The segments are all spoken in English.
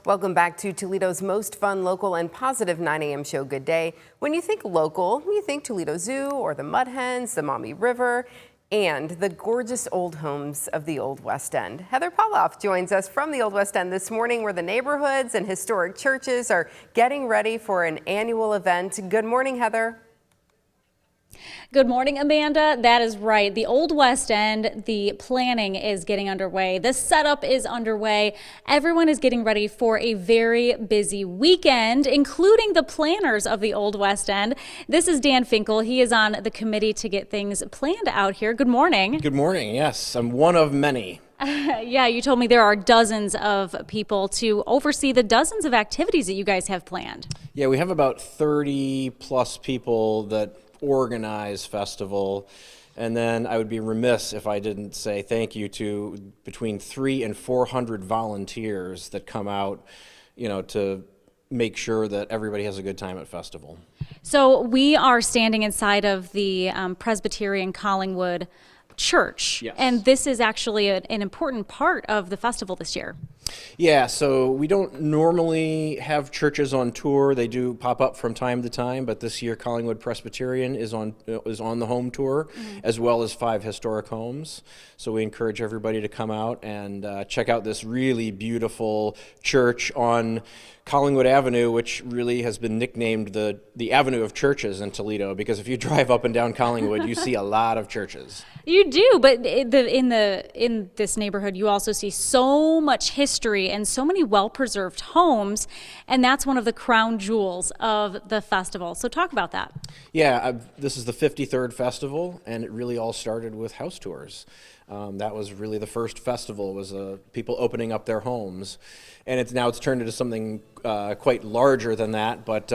Welcome back to Toledo's most fun, local, and positive 9 a.m. show, Good Day. When you think local, you think Toledo Zoo or the Mud Hens, the Maumee River, and the gorgeous old homes of the Old West End. Heather Pawloff joins us from the Old West End this morning, where the neighborhoods and historic churches are getting ready for an annual event. Good morning, Heather. Good morning, Amanda. That is right. The Old West End, the planning is getting underway. The setup is underway. Everyone is getting ready for a very busy weekend, including the planners of the Old West End. This is Dan Finkel. He is on the committee to get things planned out here. Good morning. Good morning. Yes, I'm one of many. Yeah, you told me there are dozens of people to oversee the dozens of activities that you guys have planned. Yeah, we have about 30 plus people that organize festival, and then I would be remiss if I didn't say thank you to between 300 and 400 volunteers that come out, to make sure that everybody has a good time at festival. So we are standing inside of the Presbyterian Collingwood Church, yes. And this is actually an important part of the festival this year. Yeah, so we don't normally have churches on tour. They do pop up from time to time, but this year Collingwood Presbyterian is on the home tour, as well as 5 historic homes. So we encourage everybody to come out and check out this really beautiful church on Collingwood Avenue, which really has been nicknamed the Avenue of Churches in Toledo, because if you drive up and down Collingwood, you see a lot of churches. You do, but in this neighborhood, you also see so much history and so many well-preserved homes, and that's one of the crown jewels of the festival. So talk about that. Yeah, this is the 53rd festival, and it really all started with house tours. That was really the first festival, was people opening up their homes. And it's turned into something quite larger than that, but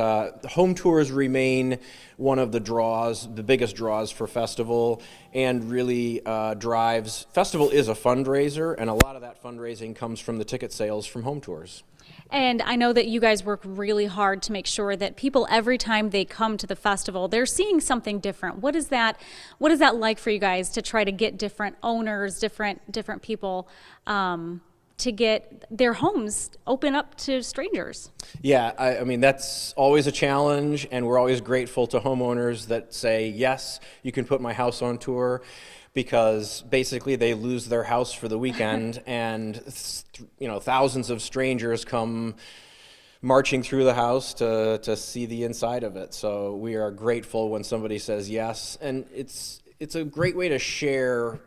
home tours remain one of the biggest draws for festival, and really drives. Festival is a fundraiser, and a lot of that fundraising comes from the ticket sales from home tours. And I know that you guys work really hard to make sure that people, every time they come to the festival, they're seeing something different. What is that like for you guys to try to get different owners, different people to get their homes open up to strangers? Yeah, I mean, that's always a challenge, and we're always grateful to homeowners that say, yes, you can put my house on tour, because basically they lose their house for the weekend and thousands of strangers come marching through the house to see the inside of it. So we are grateful when somebody says yes, and it's a great way to share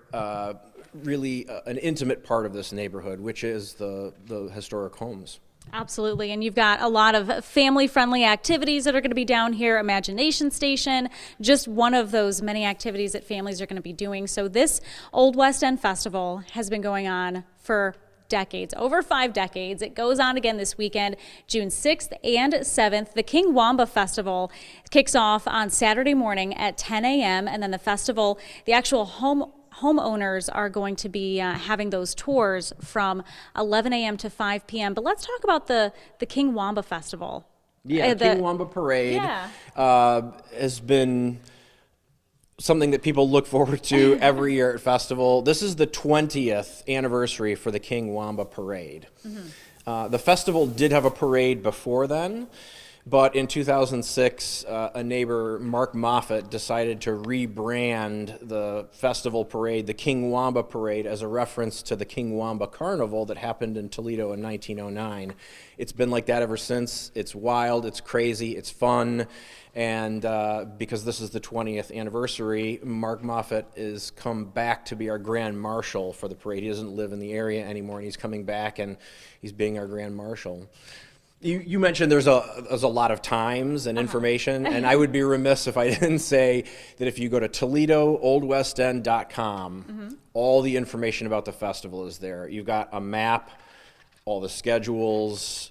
really an intimate part of this neighborhood, which is the historic homes. Absolutely, and you've got a lot of family-friendly activities that are going to be down here. Imagination Station, just one of those many activities that families are going to be doing. So this Old West End Festival has been going on for decades, over 5 decades. It goes on again this weekend, June 6th and 7th. The King Wamba Festival kicks off on Saturday morning at 10 a.m., and then the festival, the actual homeowners are going to be having those tours from 11 a.m. to 5 p.m. But let's talk about the King Wamba Festival. Yeah, King Wamba Parade has been something that people look forward to every year at festival. This is the 20th anniversary for the King Wamba Parade. The festival did have a parade before then, but in 2006, a neighbor, Mark Moffett, decided to rebrand the festival parade, the King Wamba Parade, as a reference to the King Wamba Carnival that happened in Toledo in 1909. It's been like that ever since. It's wild, it's crazy, it's fun, and because this is the 20th anniversary, Mark Moffett is come back to be our Grand Marshal for the parade. He doesn't live in the area anymore, and he's coming back, and he's being our Grand Marshal. You mentioned there's a lot of times and information, and I would be remiss if I didn't say that if you go to ToledoOldWestEnd.com, all the information about the festival is there. You've got a map, all the schedules,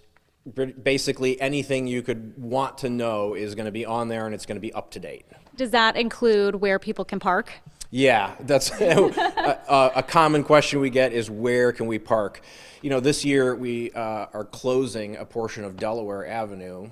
basically anything you could want to know is going to be on there, and it's going to be up to date. Does that include where people can park? Yeah, that's a common question we get is, where can we park? This year we are closing a portion of Delaware Avenue.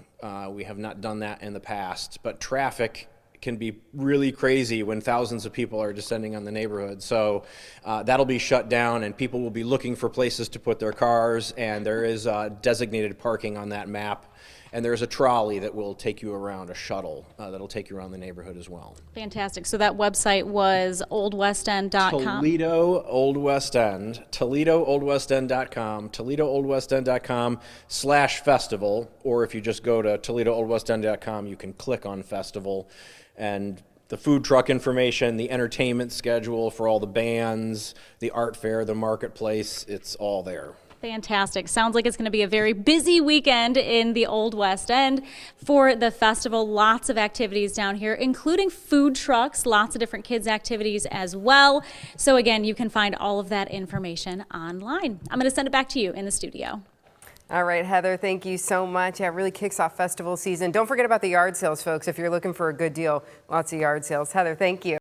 We have not done that in the past, but traffic can be really crazy when thousands of people are descending on the neighborhood. So that'll be shut down, and people will be looking for places to put their cars, and there is designated parking on that map. And there's a trolley that will take you around, a shuttle that'll take you around the neighborhood as well. Fantastic. So that website was oldwestend.com. Toledo Old West End, ToledoOldWestEnd.com, ToledoOldWestEnd.com/festival, or if you just go to ToledoOldWestEnd.com, you can click on festival, and the food truck information, the entertainment schedule for all the bands, the art fair, the marketplace, it's all there. Fantastic. Sounds like it's going to be a very busy weekend in the Old West End for the festival. Lots of activities down here, including food trucks, lots of different kids' activities as well. So again, you can find all of that information online. I'm going to send it back to you in the studio. All right, Heather, thank you so much. Yeah, it really kicks off festival season. Don't forget about the yard sales, folks. If you're looking for a good deal, lots of yard sales. Heather, thank you.